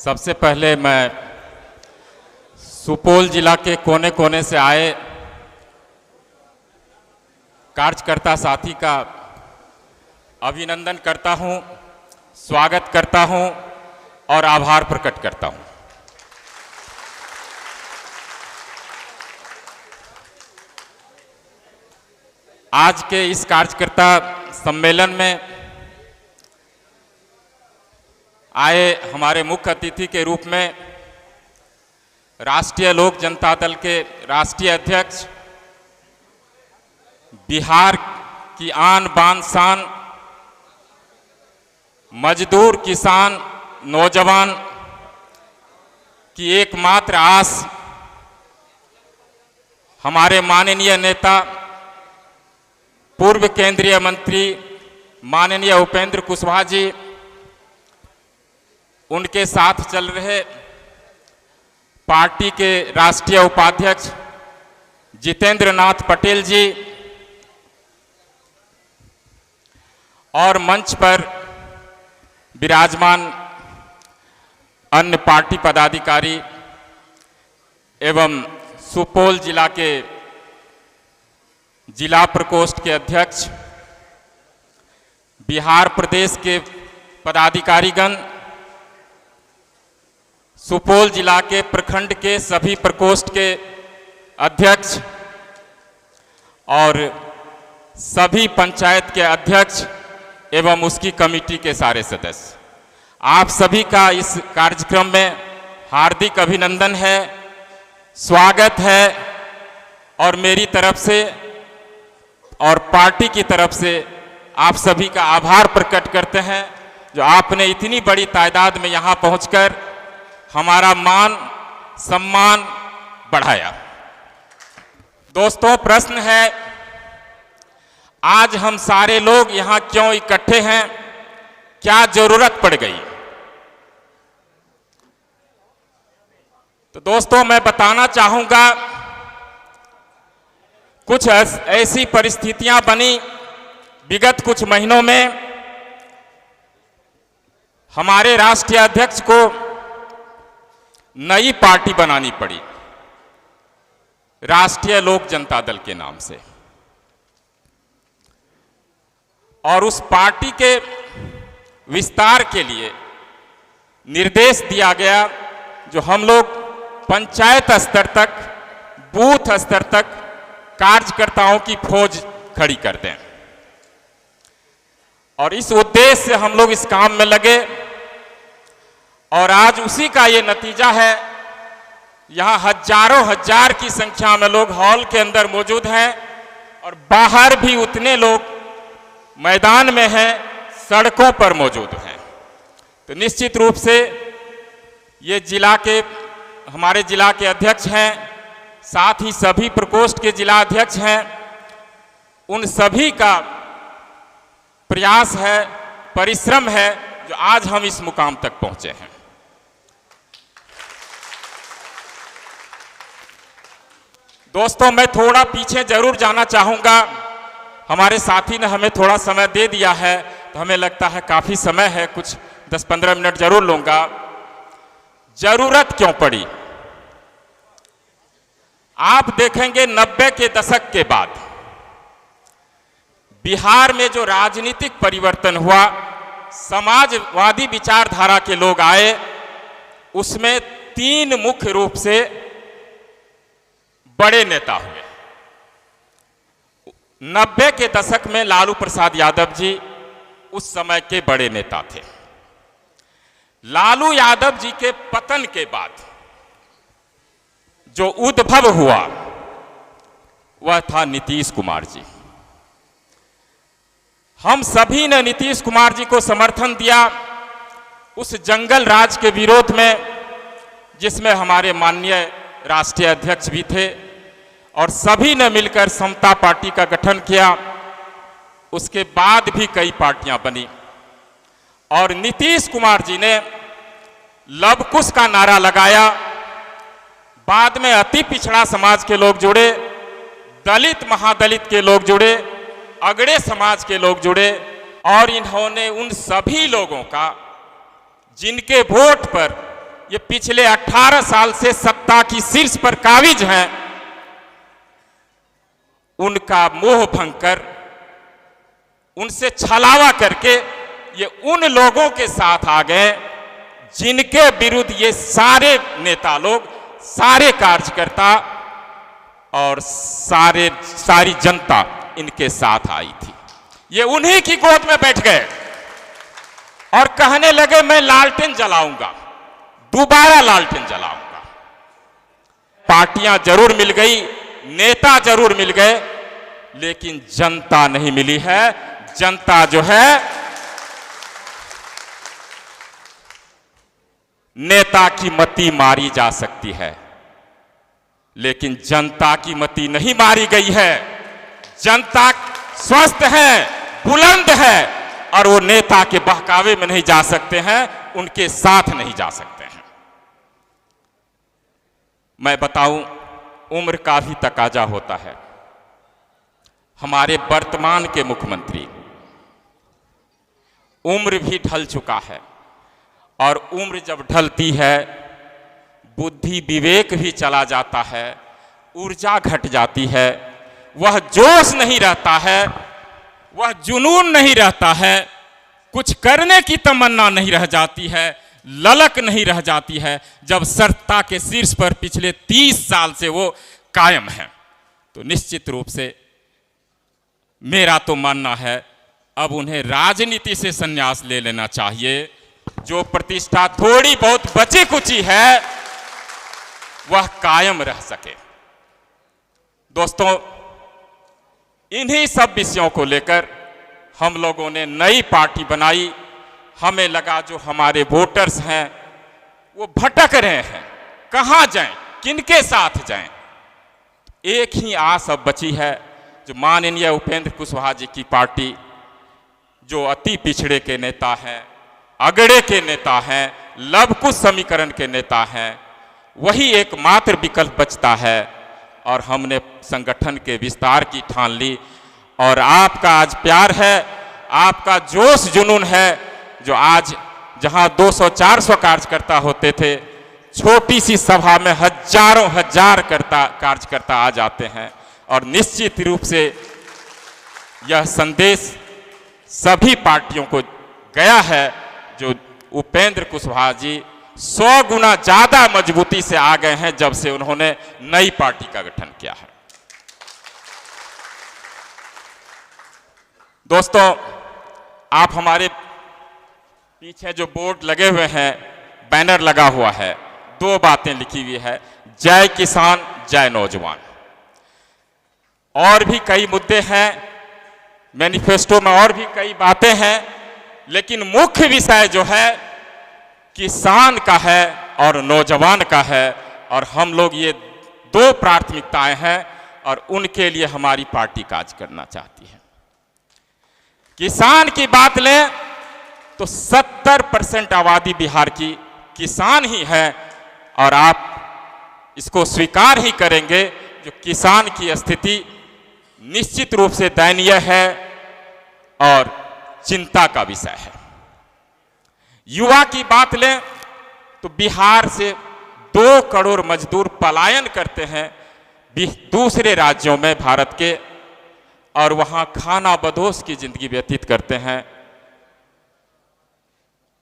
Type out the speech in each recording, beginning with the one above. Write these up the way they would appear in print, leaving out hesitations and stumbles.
सबसे पहले मैं सुपौल जिला के कोने कोने से आए कार्यकर्ता साथी का अभिनंदन करता हूं, स्वागत करता हूं और आभार प्रकट करता हूं। आज के इस कार्यकर्ता सम्मेलन में आए हमारे मुख्य अतिथि के रूप में राष्ट्रीय लोक जनता दल के राष्ट्रीय अध्यक्ष, बिहार की आन बान शान, मजदूर, किसान, नौजवान की एकमात्र आस, हमारे माननीय नेता पूर्व केंद्रीय मंत्री माननीय उपेंद्र कुशवाहा जी, उनके साथ चल रहे पार्टी के राष्ट्रीय उपाध्यक्ष जितेंद्र नाथ पटेल जी और मंच पर विराजमान अन्य पार्टी पदाधिकारी एवं सुपौल जिला के जिला प्रकोष्ठ के अध्यक्ष, बिहार प्रदेश के पदाधिकारीगण, सुपौल जिला के प्रखंड के सभी प्रकोष्ठ के अध्यक्ष और सभी पंचायत के अध्यक्ष एवं उसकी कमेटी के सारे सदस्य, आप सभी का इस कार्यक्रम में हार्दिक अभिनंदन है, स्वागत है और मेरी तरफ से और पार्टी की तरफ से आप सभी का आभार प्रकट करते हैं जो आपने इतनी बड़ी तादाद में यहाँ पहुँचकर हमारा मान सम्मान बढ़ाया। दोस्तों, प्रश्न है, आज हम सारे लोग यहाँ क्यों इकट्ठे हैं, क्या जरूरत पड़ गई? तो दोस्तों, मैं बताना चाहूंगा, कुछ ऐसी परिस्थितियां बनी विगत कुछ महीनों में, हमारे राष्ट्रीय अध्यक्ष को नई पार्टी बनानी पड़ी राष्ट्रीय लोक जनता दल के नाम से, और उस पार्टी के विस्तार के लिए निर्देश दिया गया जो हम लोग पंचायत स्तर तक, बूथ स्तर तक कार्यकर्ताओं की फौज खड़ी कर दें। और इस उद्देश्य से हम लोग इस काम में लगे और आज उसी का ये नतीजा है। यहाँ हजारों हजार की संख्या में लोग हॉल के अंदर मौजूद हैं और बाहर भी उतने लोग मैदान में हैं, सड़कों पर मौजूद हैं। तो निश्चित रूप से ये जिला के, हमारे जिला के अध्यक्ष हैं, साथ ही सभी प्रकोष्ठ के जिला अध्यक्ष हैं, उन सभी का प्रयास है, परिश्रम है जो आज हम इस मुकाम तक पहुंचे हैं। दोस्तों, मैं थोड़ा पीछे जरूर जाना चाहूंगा। हमारे साथी ने हमें थोड़ा समय दे दिया है तो हमें लगता है काफी समय है, कुछ 10-15 मिनट जरूर लूंगा। जरूरत क्यों पड़ी? आप देखेंगे 90 के दशक के बाद बिहार में जो राजनीतिक परिवर्तन हुआ, समाजवादी विचारधारा के लोग आए, उसमें 3 मुख्य रूप से बड़े नेता हुए। 90 के दशक में लालू प्रसाद यादव जी उस समय के बड़े नेता थे। लालू यादव जी के पतन के बाद जो उद्भव हुआ वह था नीतीश कुमार जी। हम सभी ने नीतीश कुमार जी को समर्थन दिया उस जंगल राज के विरोध में, जिसमें हमारे माननीय राष्ट्रीय अध्यक्ष भी थे, और सभी ने मिलकर समता पार्टी का गठन किया। उसके बाद भी कई पार्टियां बनी और नीतीश कुमार जी ने लव कुश का नारा लगाया। बाद में अति पिछड़ा समाज के लोग जुड़े, दलित महादलित के लोग जुड़े, अगड़े समाज के लोग जुड़े और इन्होंने उन सभी लोगों का जिनके वोट पर ये पिछले 18 साल से सत्ता की शीर्ष पर काबिज हैं, उनका मोह भंग कर, उनसे छलावा करके ये उन लोगों के साथ आ गए जिनके विरुद्ध ये सारे नेता लोग, सारे कार्यकर्ता और सारी जनता इनके साथ आई थी। ये उन्हीं की गोद में बैठ गए और कहने लगे मैं लालटेन जलाऊंगा, दोबारा लालटेन जलाऊंगा। पार्टियां जरूर मिल गई, नेता जरूर मिल गए, लेकिन जनता नहीं मिली है। जनता जो है, नेता की मती मारी जा सकती है, लेकिन जनता की मती नहीं मारी गई है। जनता स्वस्थ है, बुलंद है, और वो नेता के बहकावे में नहीं जा सकते हैं, उनके साथ नहीं जा सकते हैं। मैं बताऊं, उम्र का भी तकाजा होता है। हमारे वर्तमान के मुख्यमंत्री उम्र भी ढल चुका है, और उम्र जब ढलती है बुद्धि विवेक भी चला जाता है, ऊर्जा घट जाती है, वह जोश नहीं रहता है, वह जुनून नहीं रहता है, कुछ करने की तमन्ना नहीं रह जाती है, ललक नहीं रह जाती है। जब सत्ता के शीर्ष पर पिछले 30 साल से वो कायम है, तो निश्चित रूप से मेरा तो मानना है अब उन्हें राजनीति से संन्यास ले लेना चाहिए। जो प्रतिष्ठा थोड़ी बहुत बची कुची है वह कायम रह सके। दोस्तों, इन्हीं सब विषयों को लेकर हम लोगों ने नई पार्टी बनाई। हमें लगा जो हमारे वोटर्स हैं वो भटक रहे हैं, कहां जाएं, किनके साथ जाएं। एक ही आस अब बची है, जो माननीय उपेंद्र कुशवाहा जी की पार्टी, जो अति पिछड़े के नेता हैं, अगड़े के नेता हैं, लवकुश समीकरण के नेता हैं, वही एकमात्र विकल्प बचता है। और हमने संगठन के विस्तार की ठान ली, और आपका आज प्यार है, आपका जोश जुनून है, जो आज जहां 200-400 कार्यकर्ता होते थे, छोटी सी सभा में हजारों हजार कार्यकर्ता आ जाते हैं। और निश्चित रूप से यह संदेश सभी पार्टियों को गया है, जो उपेंद्र कुशवाहा जी 100 गुना ज्यादा मजबूती से आ गए हैं जब से उन्होंने नई पार्टी का गठन किया है। दोस्तों, आप हमारे पीछे जो बोर्ड लगे हुए हैं, बैनर लगा हुआ है, 2 बातें लिखी हुई है, जय किसान जय नौजवान। और भी कई मुद्दे हैं मैनिफेस्टो में, और भी कई बातें हैं, लेकिन मुख्य विषय जो है किसान का है और नौजवान का है। और हम लोग ये 2 प्राथमिकताएं हैं, और उनके लिए हमारी पार्टी काज करना चाहती है। किसान की बात लें तो 70% आबादी बिहार की किसान ही है, और आप इसको स्वीकार ही करेंगे जो किसान की स्थिति निश्चित रूप से दयनीय है और चिंता का विषय है। युवा की बात लें तो बिहार से 2 करोड़ मजदूर पलायन करते हैं दूसरे राज्यों में भारत के, और वहां खाना बदोश की जिंदगी व्यतीत करते हैं।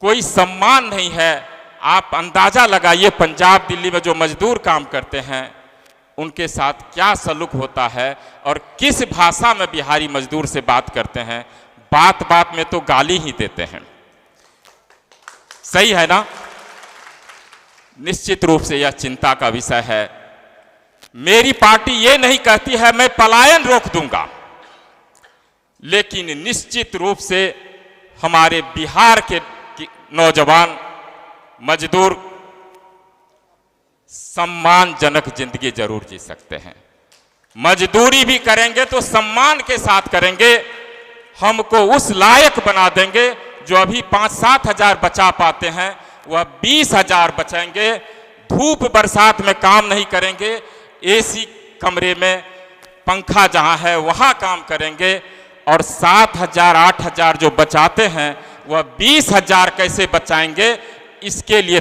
कोई सम्मान नहीं है। आप अंदाजा लगाइए, पंजाब दिल्ली में जो मजदूर काम करते हैं उनके साथ क्या सलूक होता है, और किस भाषा में बिहारी मजदूर से बात करते हैं। बात बात में तो गाली ही देते हैं। सही है ना? निश्चित रूप से यह चिंता का विषय है। मेरी पार्टी ये नहीं कहती है मैं पलायन रोक दूंगा, लेकिन निश्चित रूप से हमारे बिहार के नौजवान मजदूर सम्मानजनक जिंदगी जरूर जी सकते हैं। मजदूरी भी करेंगे तो सम्मान के साथ करेंगे। हमको उस लायक बना देंगे जो अभी 5-7 हजार बचा पाते हैं, वह 20 हजार बचाएंगे। धूप बरसात में काम नहीं करेंगे, एसी कमरे में पंखा जहां है वहां काम करेंगे। और 7 हजार 8 हजार जो बचाते हैं वह 20 हजार कैसे बचाएंगे, इसके लिए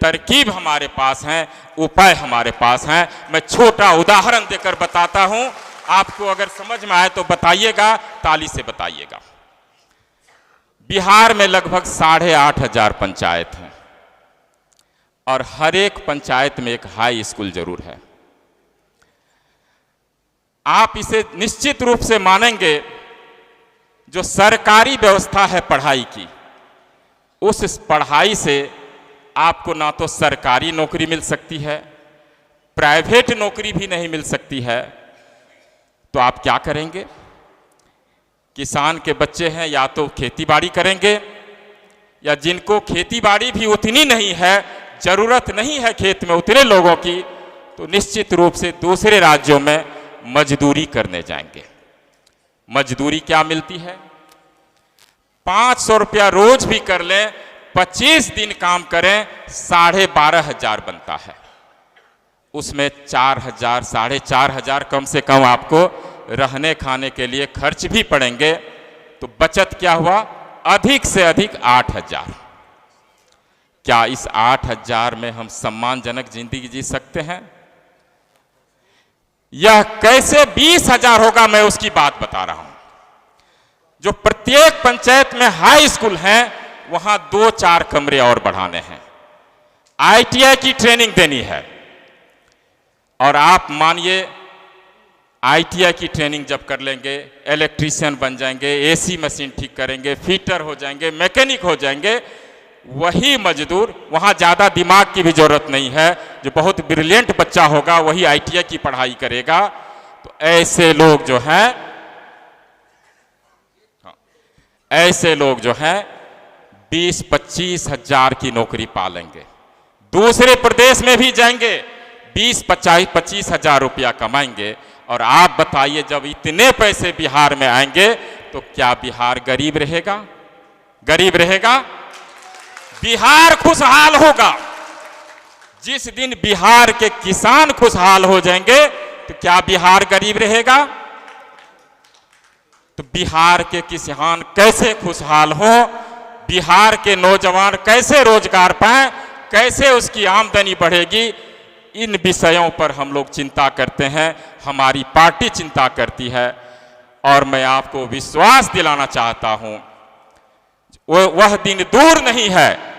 तरकीब हमारे पास हैं, उपाय हमारे पास हैं। मैं छोटा उदाहरण देकर बताता हूं, आपको अगर समझ में आए तो बताइएगा, ताली से बताइएगा। बिहार में लगभग 8,500 पंचायत हैं और हर एक पंचायत में एक हाई स्कूल जरूर है। आप इसे निश्चित रूप से मानेंगे, जो सरकारी व्यवस्था है पढ़ाई की, उस पढ़ाई से आपको ना तो सरकारी नौकरी मिल सकती है, प्राइवेट नौकरी भी नहीं मिल सकती है। तो आप क्या करेंगे? किसान के बच्चे हैं, या तो खेती बाड़ी करेंगे, या जिनको खेती बाड़ी भी उतनी नहीं है, जरूरत नहीं है खेत में उतने लोगों की, तो निश्चित रूप से दूसरे राज्यों में मजदूरी करने जाएंगे। मजदूरी क्या मिलती है? 500 रुपया रोज भी कर लें, 25 दिन काम करें, 12,500 बनता है। उसमें 4,000 4,500 कम से कम आपको रहने खाने के लिए खर्च भी पड़ेंगे। तो बचत क्या हुआ? अधिक से अधिक 8,000। क्या इस 8,000 में हम सम्मानजनक जिंदगी जी सकते हैं? यह कैसे 20,000 होगा, मैं उसकी बात बता रहा हूं। जो प्रत्येक पंचायत में हाई स्कूल है, वहां 2-4 कमरे और बढ़ाने हैं, ITI की ट्रेनिंग देनी है। और आप मानिए, ITI की ट्रेनिंग जब कर लेंगे, इलेक्ट्रीशियन बन जाएंगे, AC मशीन ठीक करेंगे, फिटर हो जाएंगे, मैकेनिक हो जाएंगे, वही मजदूर, वहां ज्यादा दिमाग की भी जरूरत नहीं है, जो बहुत ब्रिलियंट बच्चा होगा वही ITI की पढ़ाई करेगा। तो ऐसे लोग जो हैं 20-25 हजार की नौकरी पालेंगे, दूसरे प्रदेश में भी जाएंगे, 20-25 हजार रुपया कमाएंगे। और आप बताइए, जब इतने पैसे बिहार में आएंगे तो क्या बिहार गरीब रहेगा? गरीब रहेगा? बिहार खुशहाल होगा। जिस दिन बिहार के किसान खुशहाल हो जाएंगे तो क्या बिहार गरीब रहेगा? तो बिहार के किसान कैसे खुशहाल हो, बिहार के नौजवान कैसे रोजगार पाएं, कैसे उसकी आमदनी बढ़ेगी, इन विषयों पर हम लोग चिंता करते हैं, हमारी पार्टी चिंता करती है। और मैं आपको विश्वास दिलाना चाहता हूं, वह दिन दूर नहीं है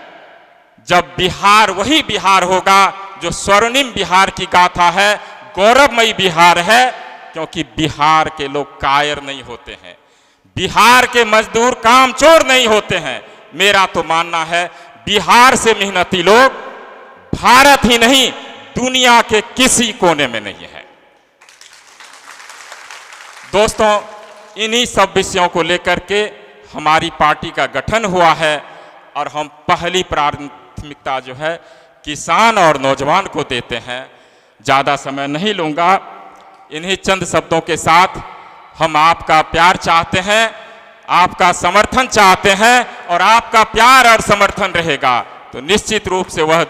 जब बिहार वही बिहार होगा जो स्वर्णिम बिहार की गाथा है, गौरवमयी बिहार है। क्योंकि बिहार के लोग कायर नहीं होते हैं, बिहार के मजदूर कामचोर नहीं होते हैं। मेरा तो मानना है, बिहार से मेहनती लोग भारत ही नहीं, दुनिया के किसी कोने में नहीं है। दोस्तों, इन्हीं सब विषयों को लेकर के हमारी पार्टी का गठन हुआ है और हम पहली प्राथमिकता जो है किसान और नौजवान को देते हैं। ज़्यादा समय नहीं लूँगा, इन्हीं चंद शब्दों के साथ हम आपका प्यार चाहते हैं, आपका समर्थन चाहते हैं, और आपका प्यार और समर्थन रहेगा तो निश्चित रूप से वह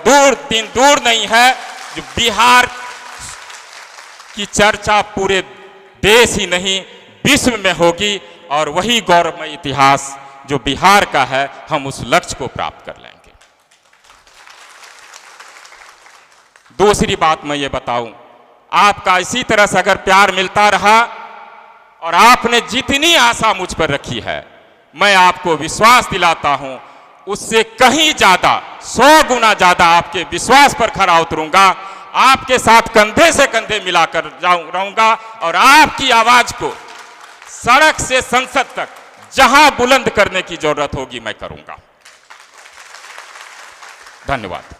दिन दूर नहीं है जो बिहार की चर्चा पूरे देश ही नहीं विश्व में होगी, और वही गौरवमय इतिहास जो बिहार का है, हम उस लक्ष्य को प्राप्त कर लेंगे। दूसरी बात मैं ये बताऊं, आपका इसी तरह से अगर प्यार मिलता रहा और आपने जितनी आशा मुझ पर रखी है, मैं आपको विश्वास दिलाता हूं उससे कहीं ज्यादा, 100 गुना ज्यादा आपके विश्वास पर खरा उतरूंगा, आपके साथ कंधे से कंधे मिलाकर रहूंगा और आपकी आवाज को सड़क से संसद तक जहां बुलंद करने की जरूरत होगी मैं करूंगा। धन्यवाद।